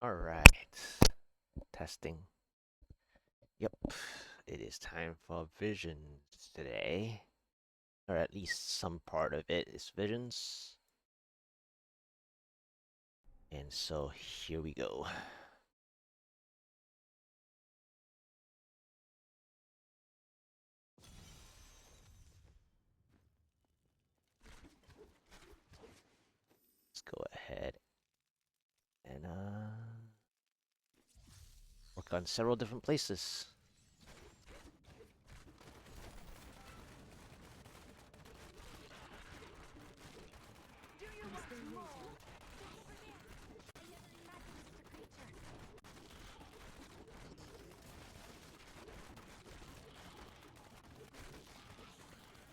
Alright. Testing. Yep. It is time for visions today. Or at least some part of it is visions. And so here we go. Let's go ahead and work on several different places.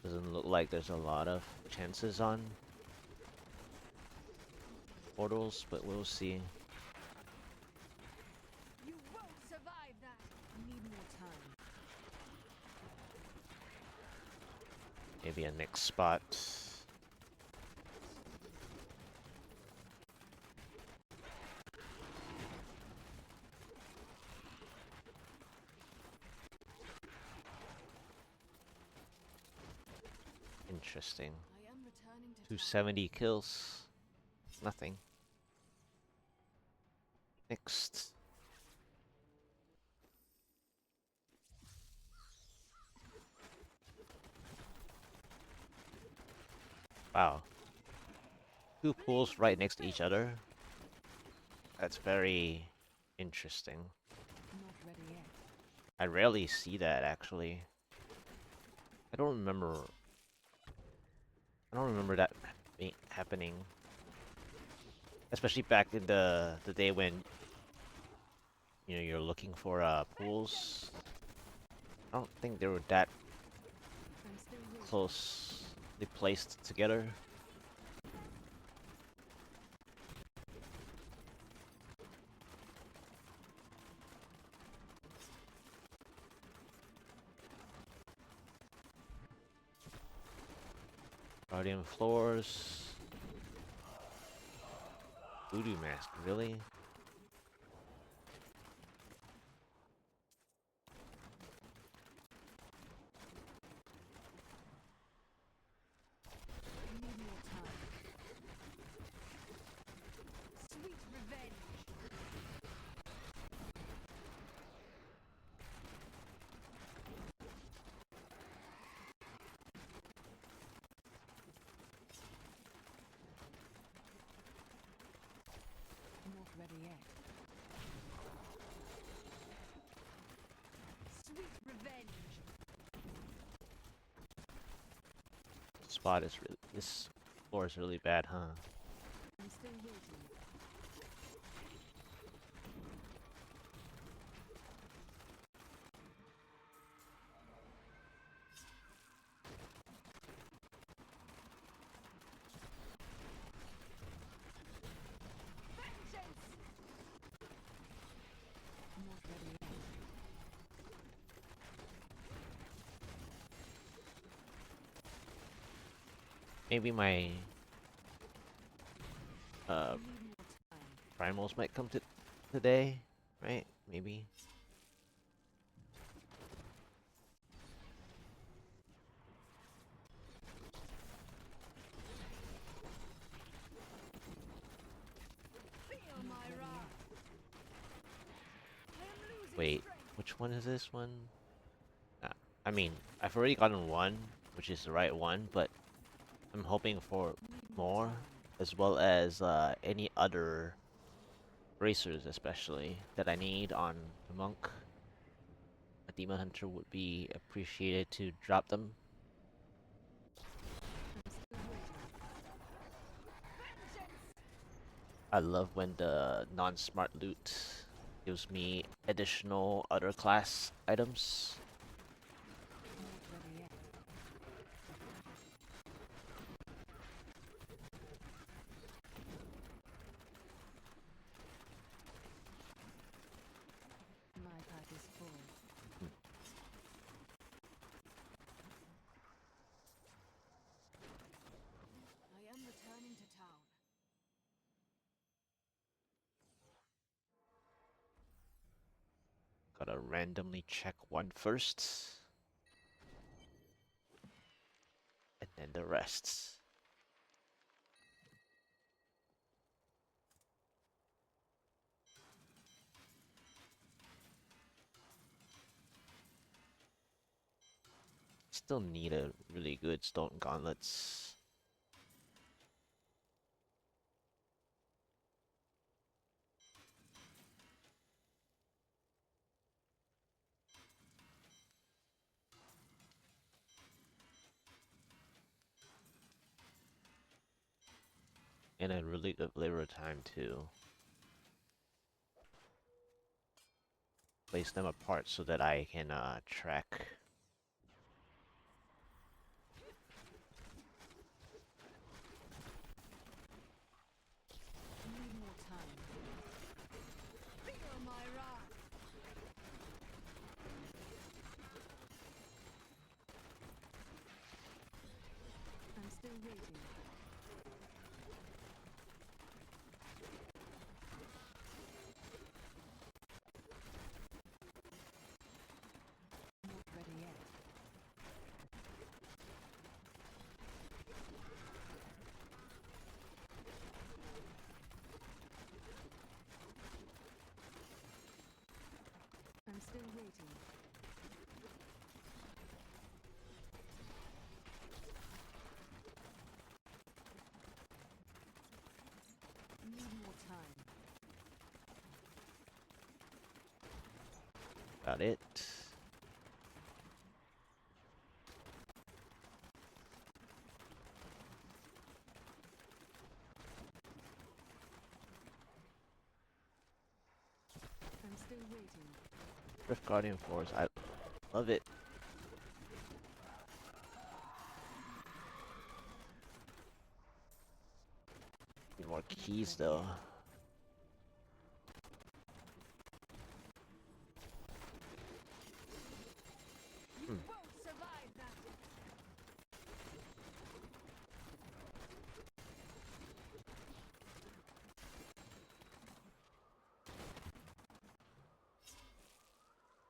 Doesn't look like there's a lot of chances on portals, but we'll see. You won't survive that. Need more time. Maybe a next spot. Interesting. I am returning to 270 kills. Nothing. Next. Wow. Two pools right next to each other. That's very interesting. Not ready yet. I rarely see that actually. I don't remember. I don't remember that happening. Especially back in the day when you're looking for pools. I don't think they were that I'm still waiting. closely placed together. Guardian floors. Voodoo mask, really? Need more time. Sweet revenge. Not ready yet. Sweet revenge. This floor is really bad, huh? I'm still waiting. Vengeance. Not ready yet. Maybe my uh Need more time. primals might come to today, right? Maybe. Feel my wrath. I am losing Wait, strength. which one is this one? Uh, I mean, I've already gotten one, which is the right one, but I'm hoping for Need more more, time. as well as any other bracers, especially that I need on the monk. A demon hunter would be appreciated to drop them. I'm still waiting. Vengeance. I love when the non-smart loot gives me additional other class items. Not ready yet. My pack is full. I am returning to town. Gotta randomly check one first, and then the rest. Still need a really good stone gauntlets. And a really good deliver time too. Place them apart so that I can track. I need more time. Feel my wrath. I'm still waiting. Not ready yet. I'm still waiting. I need more time. Got it. I'm still waiting. Rift Guardian Force, I love it. Need more keys though. You Hmm. won't survive that.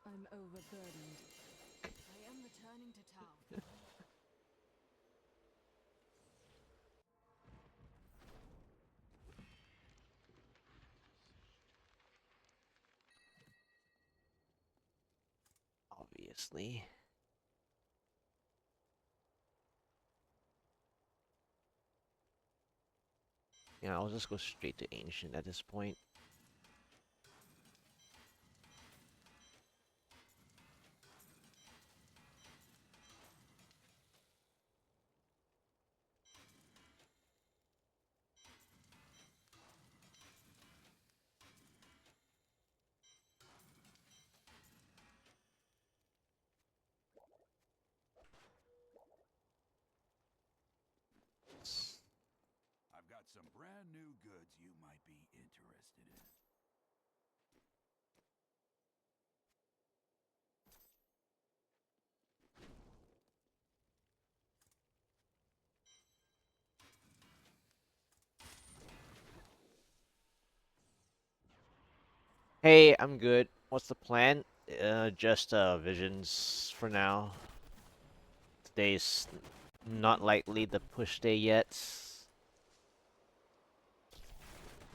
I'm overburdened. I am returning to town. Obviously. Yeah, I'll just go straight to Ancient at this point. I've got some brand new goods you might be interested in. Hey, I'm good. What's the plan? Just visions for now. Today's not likely the push day yet.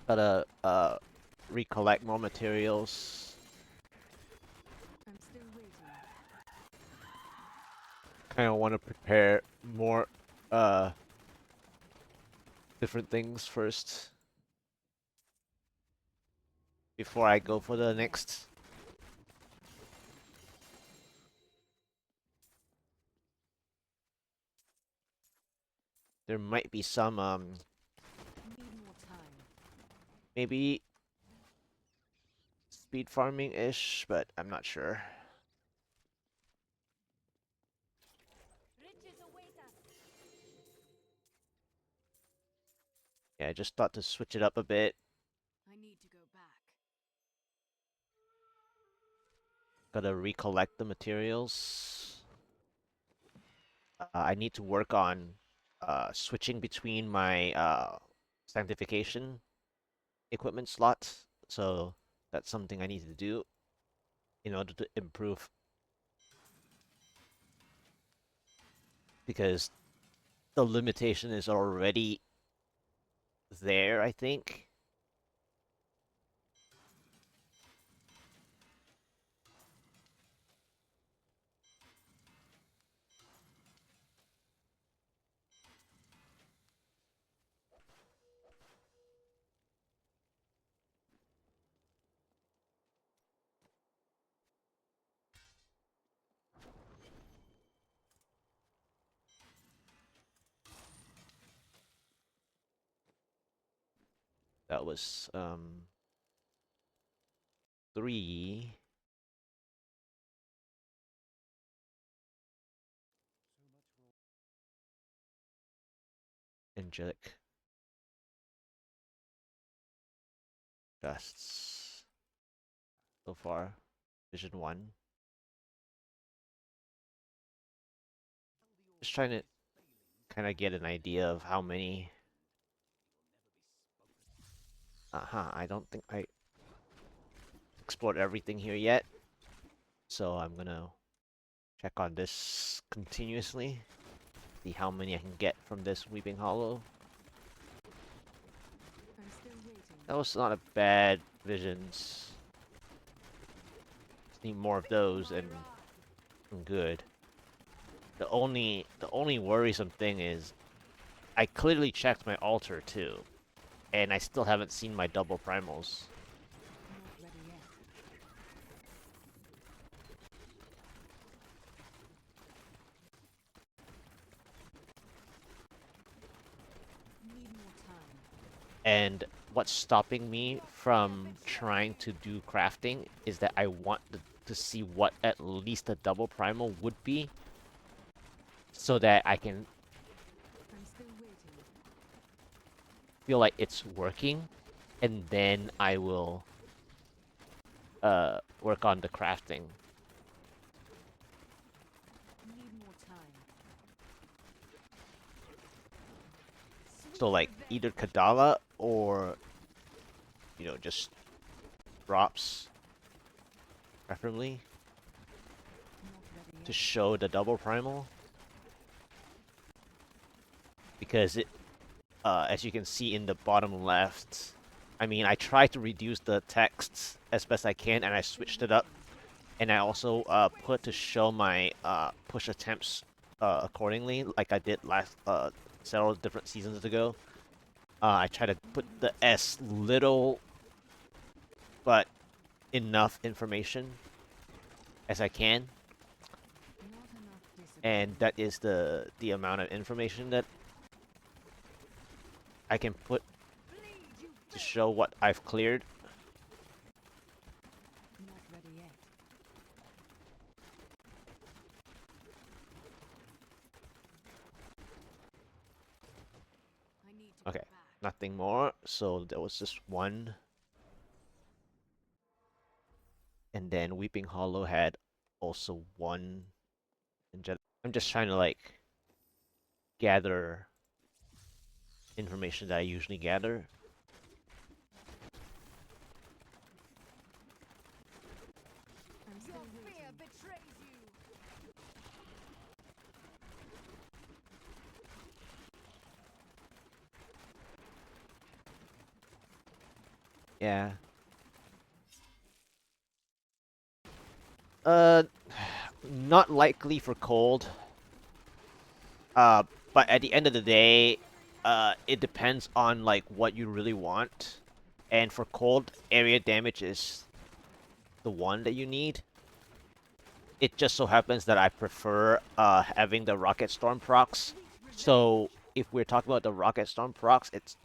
Gotta recollect more materials. I'm still waiting. Kind of want to prepare more uh different things first before I go for the next. There might be some Need more time. maybe speed farming ish, but I'm not sure. Riches await us. Yeah, I just thought to switch it up a bit. I need to go back. Gotta recollect the materials. I need to work on switching between my sanctification equipment slots. So that's something I need to do. in order to improve, because the limitation is already there, I think. That was 3 angelic gusts so far. Vision 1. Just trying to kind of get an idea of how many. I don't think I explored everything here yet. So I'm gonna check on this continuously. See how many I can get from this Weeping Hollow. I'm still waiting. That was not a bad visions. Just need more of those and I'm good. The only worrisome thing is I clearly checked my altar too, and I still haven't seen my double primals. Not ready yet. Need more time. And what's stopping me from trying to do crafting is that I want to see what at least a double primal would be, so that I can I'm still waiting. feel like it's working, and then I will work on the crafting. Need more time. So Sweet like revenge. either Kadala or just drops, preferably Not ready to yet. show the double primal, because it as you can see in the bottom left, I mean, I tried to reduce the text as best I can, and I switched it up, and I also put to show my push attempts accordingly, like I did last several different seasons ago. I try to put the S little but enough information as I can, Not enough discipline. and that is the amount of information that I can put Bleed, you to show what I've cleared. Not ready yet. I need to Okay, get back. nothing more. So there was just one, and then Weeping Hollow had also one. I'm just trying to like gather information that I usually gather. I'm still Your waiting. fear betrays you. Yeah. Uh, not likely for cold. Uh, but at the end of the day, it depends on like what you really want. And for cold, area damage is the one that you need. It just so happens that I prefer having the Rocket Storm procs. So if we're talking about the Rocket Storm procs, it's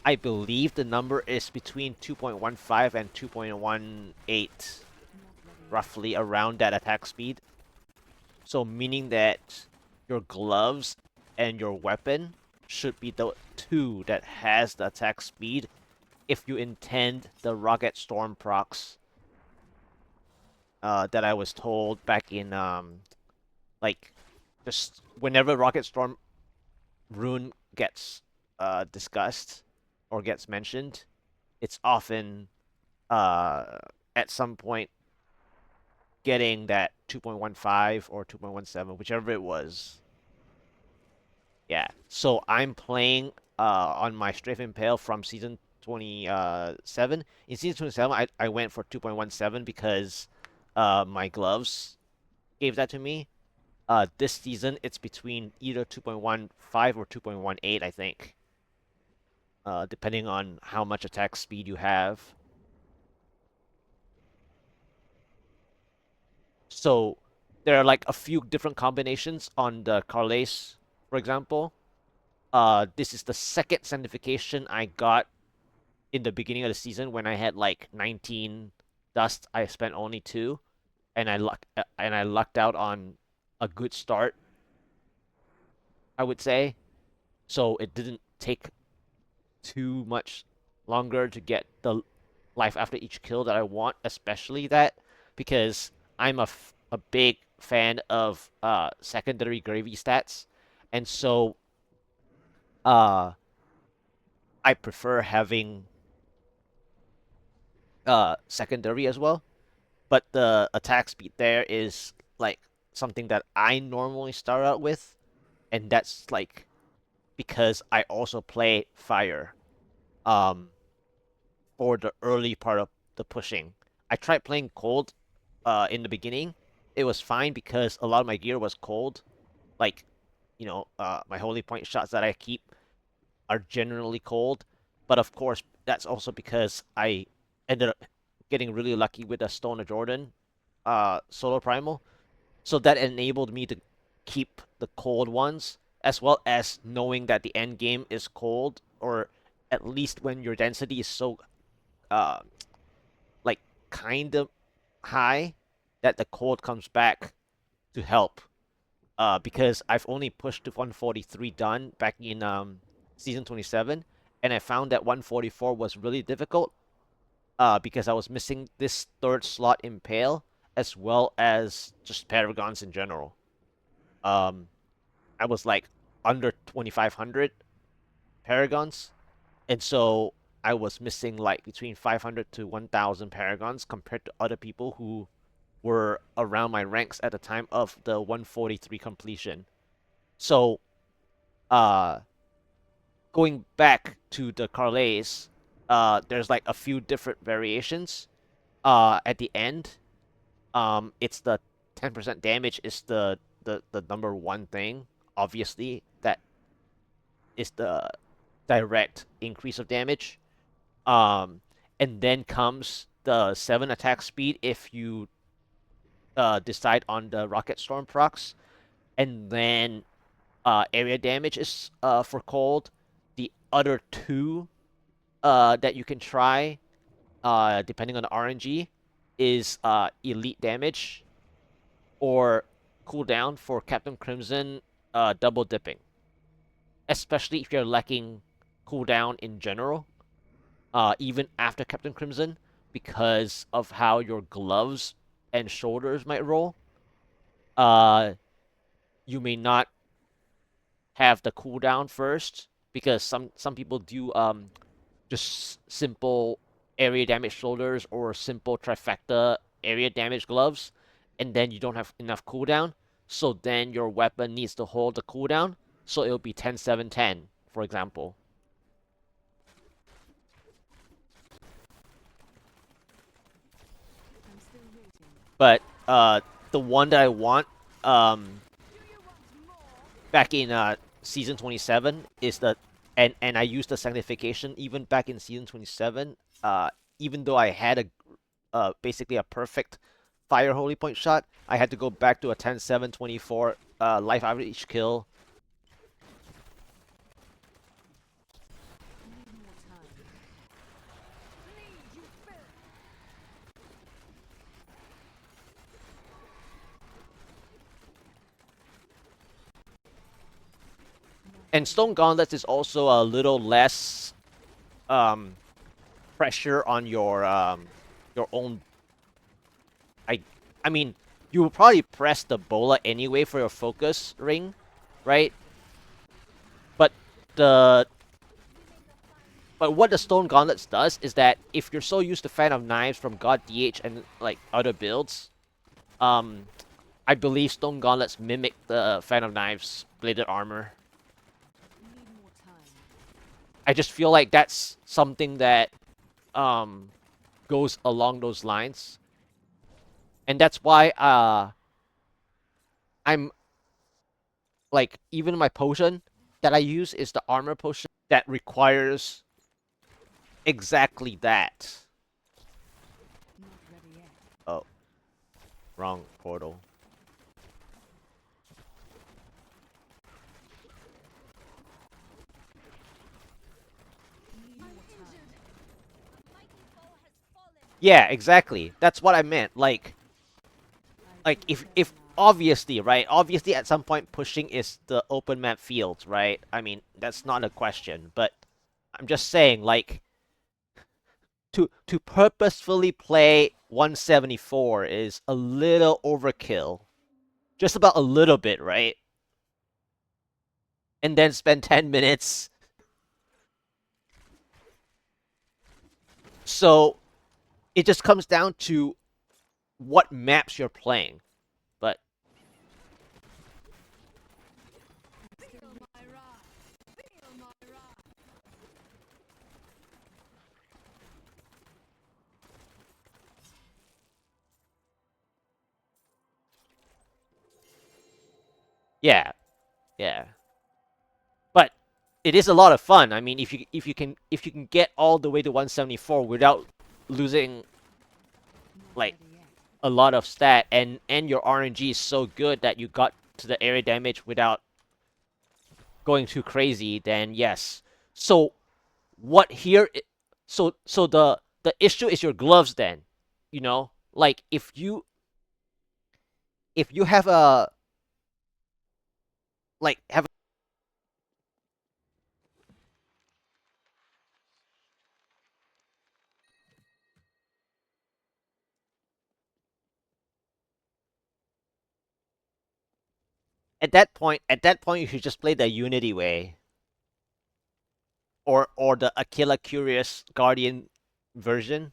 I believe the number is between 2.15 and 2.18, Not ready yet. roughly around that attack speed. So meaning that your gloves and your weapon should be the two that has the attack speed if you intend the Rocket Storm procs that I was told back in like just whenever Rocket Storm rune gets discussed or gets mentioned, it's often uh at some point getting that 2.15 or 2.17, whichever it was. Yeah. So I'm playing on my Strafe Impale from season 27. In season 27, I went for 2.17 because my gloves gave that to me. This season it's between either 2.15 or 2.18, I think. Depending on how much attack speed you have. So there are like a few different combinations on the Carles, for example. This is the second sanctification I got in the beginning of the season when I had like 19 dust. I spent only 2, and I lucked out on a good start, I would say. So it didn't take too much longer to get the life after each kill that I want, especially that because I'm a big fan of secondary gravy stats, and so uh I prefer having secondary as well. But the attack speed there is like something that I normally start out with, and that's like because I also play fire um for the early part of the pushing. I tried playing cold in the beginning. It was fine because a lot of my gear was cold. Like, my holy point shots that I keep are generally cold. But of course, that's also because I ended up getting really lucky with a Stone of Jordan solo primal. So that enabled me to keep the cold ones, as well as knowing that the end game is cold, or at least when your density is so uh like kind of high that the cold comes back to help. Because I've only pushed to 143 done back in season 27, and I found that 144 was really difficult. Because I was missing this third slot impale as well as just paragons in general. Um, I was like under 2,500 paragons, and so I was missing like between 500 to 1,000 paragons compared to other people who were around my ranks at the time of the 143 completion. So, uh, going back to the Carles, there's like a few different variations. At the end, it's the 10% damage is the number one thing. Obviously, that is the direct increase of damage. Um, and then comes the 7 attack speed if you decide on the Rocket Storm procs, and then area damage is for cold. The other two that you can try, depending on the RNG, is elite damage or cooldown for Captain Crimson double dipping, especially if you're lacking cooldown in general, even after Captain Crimson, because of how your gloves and shoulders might roll. Uh, you may not have the cooldown first because some people do just simple area damage shoulders or simple trifecta area damage gloves, and then you don't have enough cooldown. So then your weapon needs to hold the cooldown. So it'll be 10-7-10, for example. I'm still waiting. But the one that I want back in season 27 is the and I used the sanctification even back in season 27. Even though I had a basically a perfect fire holy point shot, I had to go back to a 10-7-24 life after each kill. Need more time. Bleed, you filth! And Stone Gauntlets is also a little less um, pressure on your own. I I mean, you will probably press the bola anyway for your focus ring, right? But the but what the Stone Gauntlets does is that if you're so used to Fan of Knives from God DH and like other builds, Um, I believe Stone Gauntlets mimic the Fan of Knives bladed armor. Need more time. I just feel like that's something that um goes along those lines, and that's why I'm like, even my potion that I use is the armor potion that requires exactly that. Not ready yet. Oh, wrong portal. Need more time. Yeah, exactly. That's what I meant. Like if obviously, right? Obviously, at some point, pushing is the open map fields, right? I mean, that's not a question. But I'm just saying, like, to purposefully play 174 is a little overkill. Just about a little bit, right? And then spend 10 minutes. So it just comes down to what maps you're playing. But Feel my wrath. Feel my wrath. yeah, yeah. But it is a lot of fun. I mean, if you can get all the way to 174 without losing Not like ready yet. a lot of stat, and your RNG is so good that you got to the area damage without going too crazy, then yes. So what here? So the issue is your gloves. Then, like if you have a like have at that point you should just play the Unity way, or the Aquila Curious Guardian version.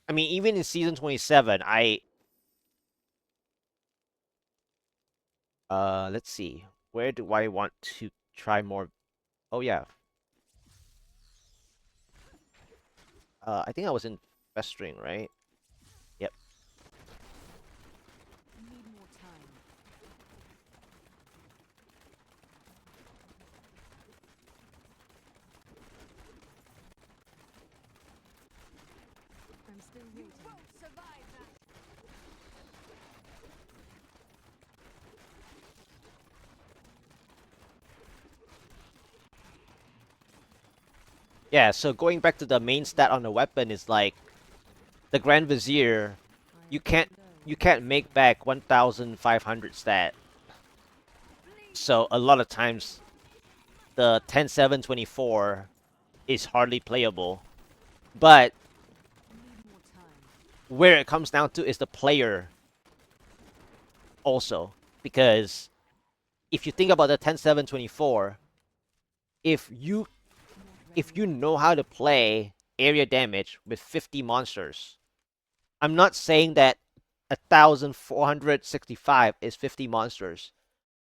I mean, even in season 27, let's see, where do I want to try more? Oh yeah, I think I was in Festering, right? Yep. Need more time. I'm still waiting. You won't survive that. Yeah, so going back to the main stat on the weapon is like the Grand Vizier, I you am can't slow. you can't make back 1,500 stat. So a lot of times the 10-7-24 is hardly playable. But Need more time. where it comes down to is the player also, because if you think about the 10-7-24, if you Not ready if you yet. know how to play area damage with 50 monsters, I'm not saying that 1,465 is 50 monsters.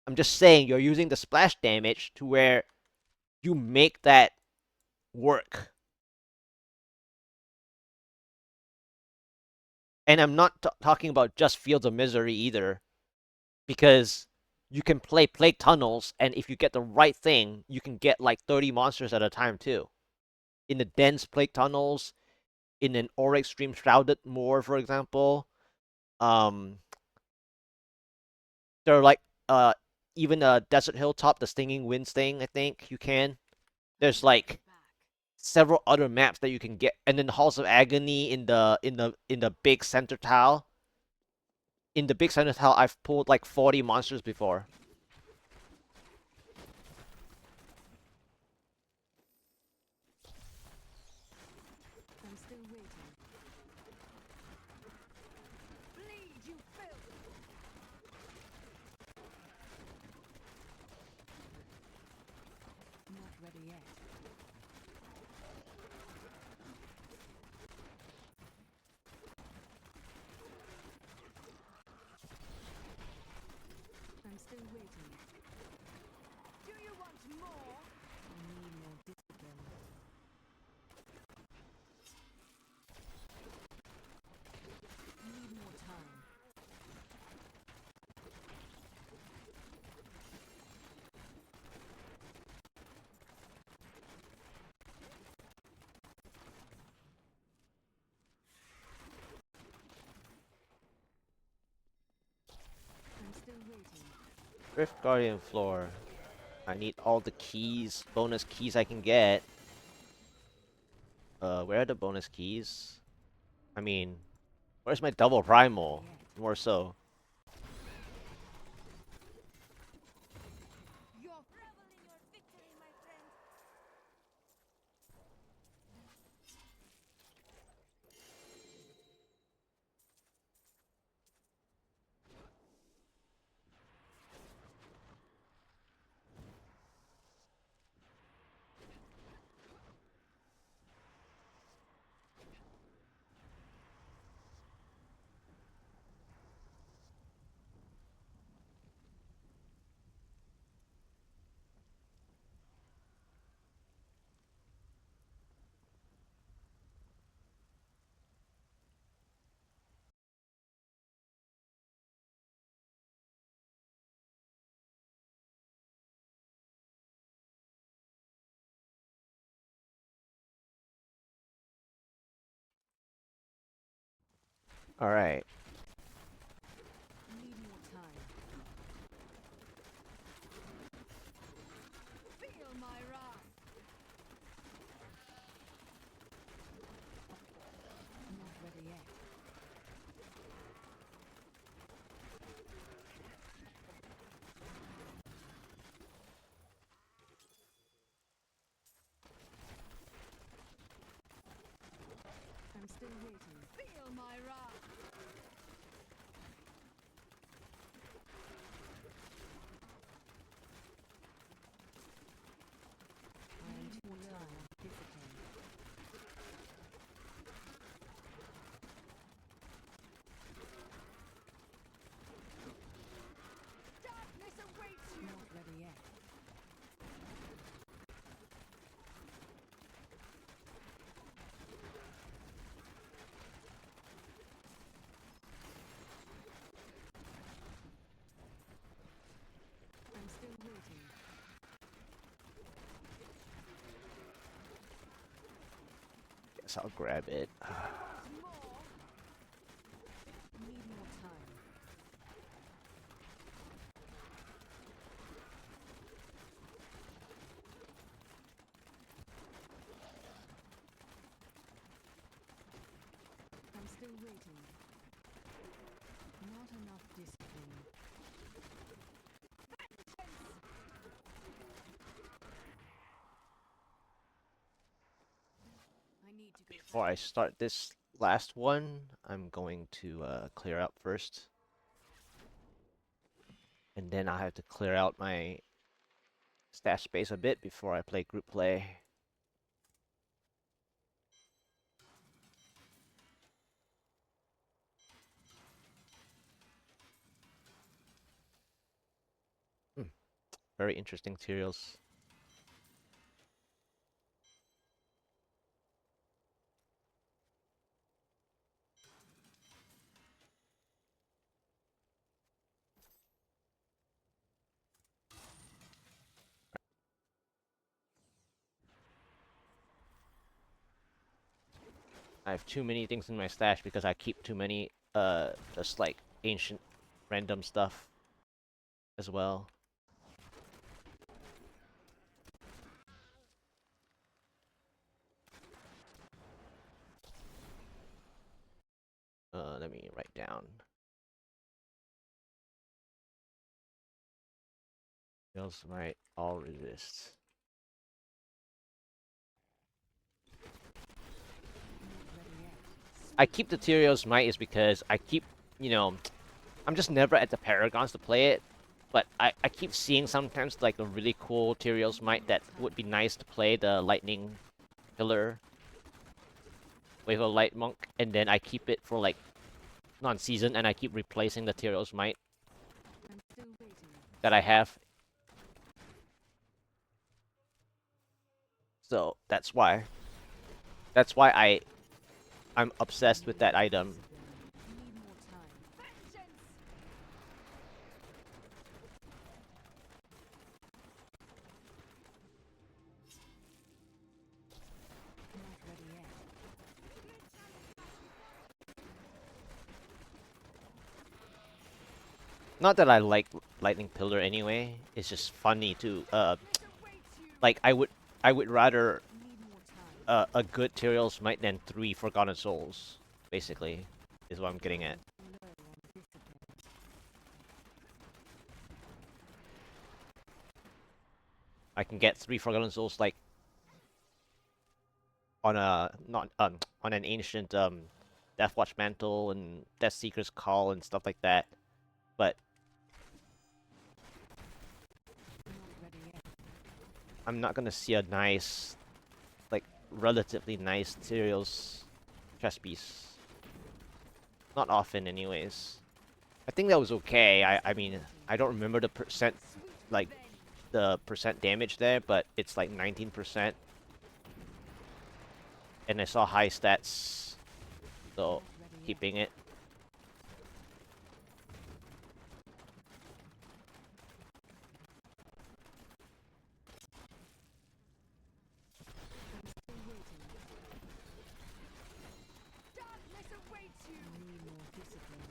I'm just saying you're using the splash damage to where you make that work. And I'm not talking about just Fields of Misery either, because you can play Plague Tunnels, and if you get the right thing, you can get like 30 monsters at a time too. In the dense Plague Tunnels, in an Auric Stream Shrouded Moor, for example, um, there are like even a Desert Hilltop, the Stinging Winds thing. I think you can. There's I have like your back. several other maps that you can get, and then Halls of Agony in the big center tile. In the big center tile, I've pulled like 40 monsters before. I'm still waiting. Bleed, you filth! Not ready yet. I'm still waiting. Do you want more? I need more discipline. Need more time. I'm still waiting. Rift Guardian floor. I need all the keys, bonus keys I can get. Where are the bonus keys? I mean, where's my double primal? More so. You're revel in your victory, my friend. Alright. Need more time. Feel my wrath. Not ready yet. I'm still waiting. Feel my wrath. I am too tired of discipline. Darkness awaits you. Not ready yet. I'm still waiting. Guess I'll grab it. More. Need more time. I'm still waiting. Not enough discipline. I need to go Before I start this last one, I'm going to clear out first. And then I have to clear out my stash space a bit before I play group play. Very interesting materials. I have too many things in my stash because I keep too many, just like ancient random stuff as well. let me write down. Heals might all resist. I keep the Tyrael's Might is because I keep, you know, I'm just never at the Paragons to play it. But I keep seeing sometimes like a really cool Tyrael's Might that would be nice to play, the Lightning Pillar with a Light Monk, and then I keep it for like non-season, and I keep replacing the Tyrael's Might I'm still waiting. that I have. So that's why. That's why I'm obsessed with that item. Need more time. Vengeance! Not ready yet. Not that I like Lightning Pillar anyway. It's just funny to like I would rather Need more time. a good Tyrael's Might than 3 Forgotten Souls, basically, is what I'm getting at. Low on discipline. I can get 3 Forgotten Souls like on a not on an ancient Deathwatch Mantle and Death Seeker's Call and stuff like that. But Not ready yet. I'm not gonna see a nice, like relatively nice Tyrael's chest piece. Not often, anyways. I think that was okay. I mean, I don't remember the percent, like the percent damage there, but it's like 19%. And I saw high stats, so Not ready yet. keeping it. I'm still waiting. Darkness awaits you. Need more discipline.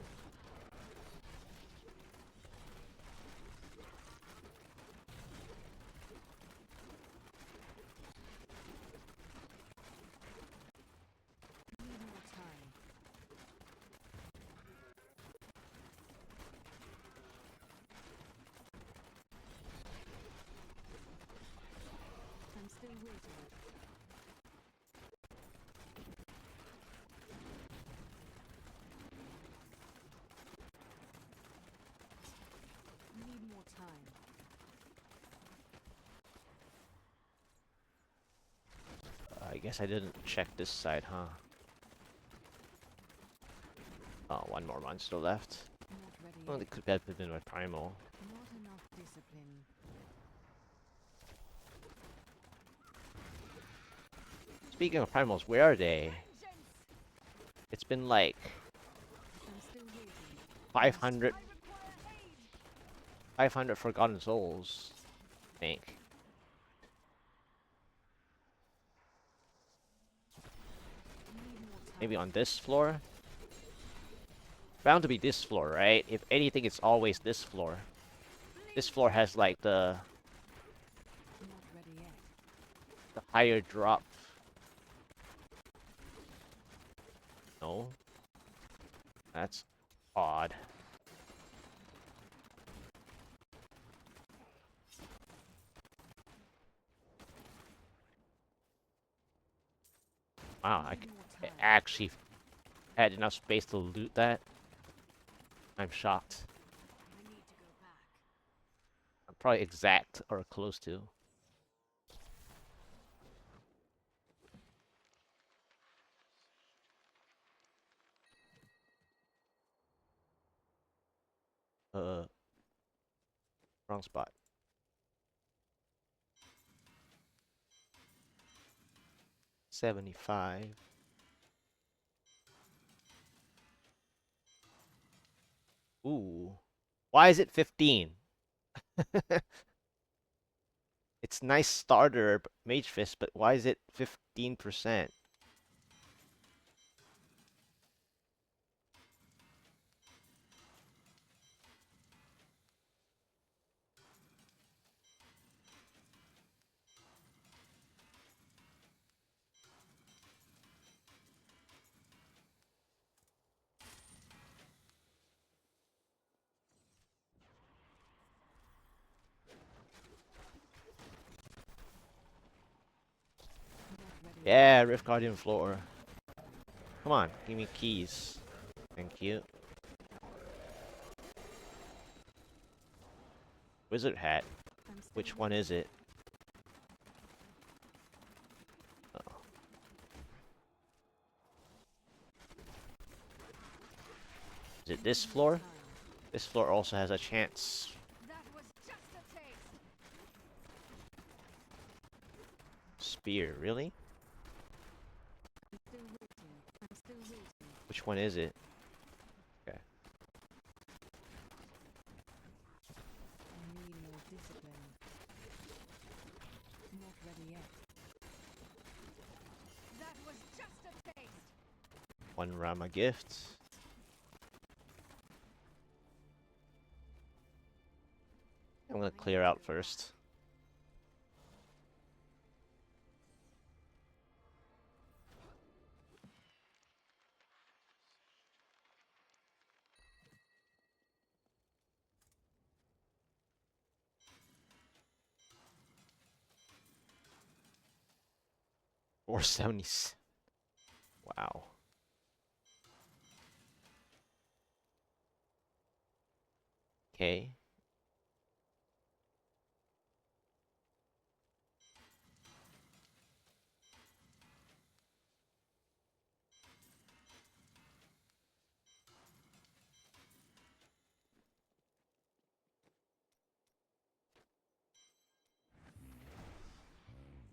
Need more time. I'm still waiting. Need more time. I guess I didn't check this side, huh? Oh, one more monster left. Not ready Well, yet. it could have been my primal. Not enough discipline. Speaking of primals, where are they? It's been like I'm still waiting. 500, I require aid. 500 Forgotten Souls, I think. Need more time. Maybe on this floor? Bound to be this floor, right? If anything, it's always this floor. This floor has like the Not ready yet. higher drop. No? That's odd. Wow, Need more I time. actually had enough space to loot that. I'm shocked. I need to go back. I'm probably exact or close to. Wrong spot. $75. Ooh. Why is it 15? It's nice starter Mage Fist, but why is it 15%? Yeah, Rift Guardian floor. Come on, give me keys. Thank you. Wizard hat. I'm still Which one is it? Oh. Is it this floor? This floor also has a chance. That was just a taste. Spear, really? I'm still waiting. I'm still waiting. Which one is it? Okay. I need more discipline. Not ready yet. That was just a taste. One Rama gift. I'm gonna clear out first. Or 70. Wow. Okay.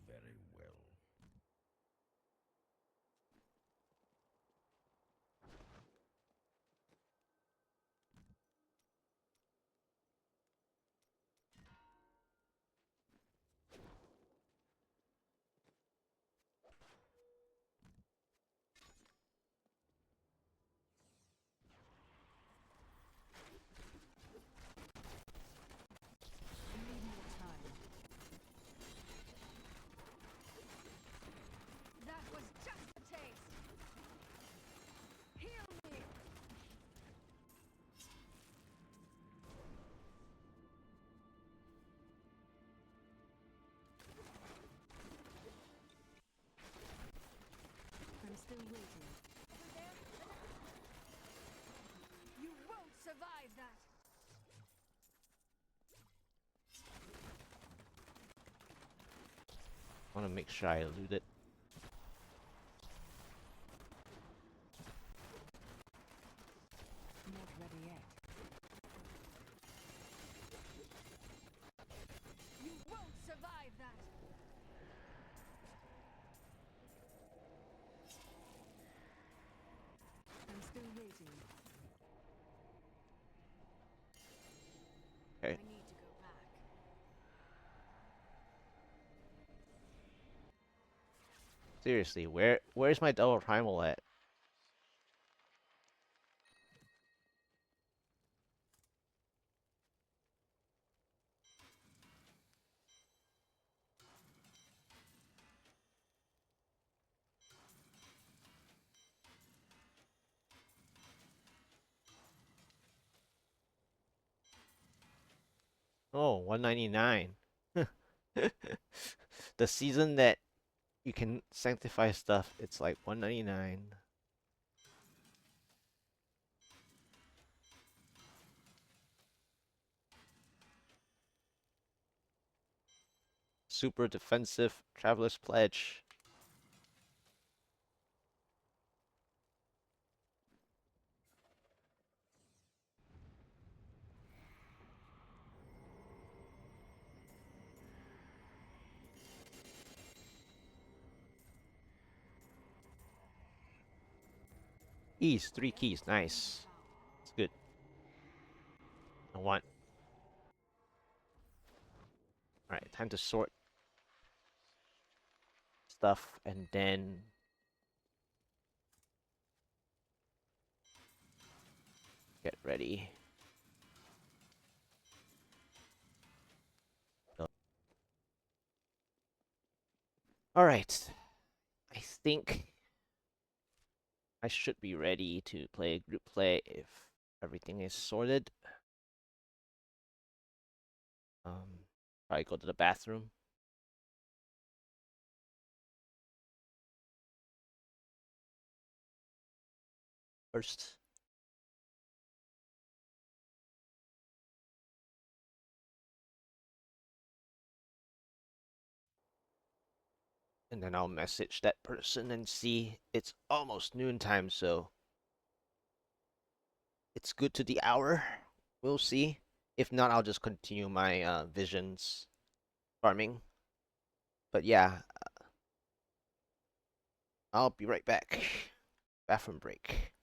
Very well. I need more time. That was just a taste. Heal me. I'm still waiting. You won't survive that. I wanna make sure I loot it. Not ready yet. You won't survive that. I'm still waiting. Okay. I need to go back. Seriously, where's my double primal at? Oh, 199. The season that you can sanctify stuff, it's like 199. Super defensive Traveler's Pledge. Keys, 3 keys, nice. It's good. I want. Alright, time to sort stuff and then get ready. Alright, I think I should be ready to play group play if everything is sorted. Probably go to the bathroom. first. And then I'll message that person and see. It's almost noontime, so it's good to the hour. We'll see. If not, I'll just continue my visions farming. But yeah, I'll be right back. Bathroom break.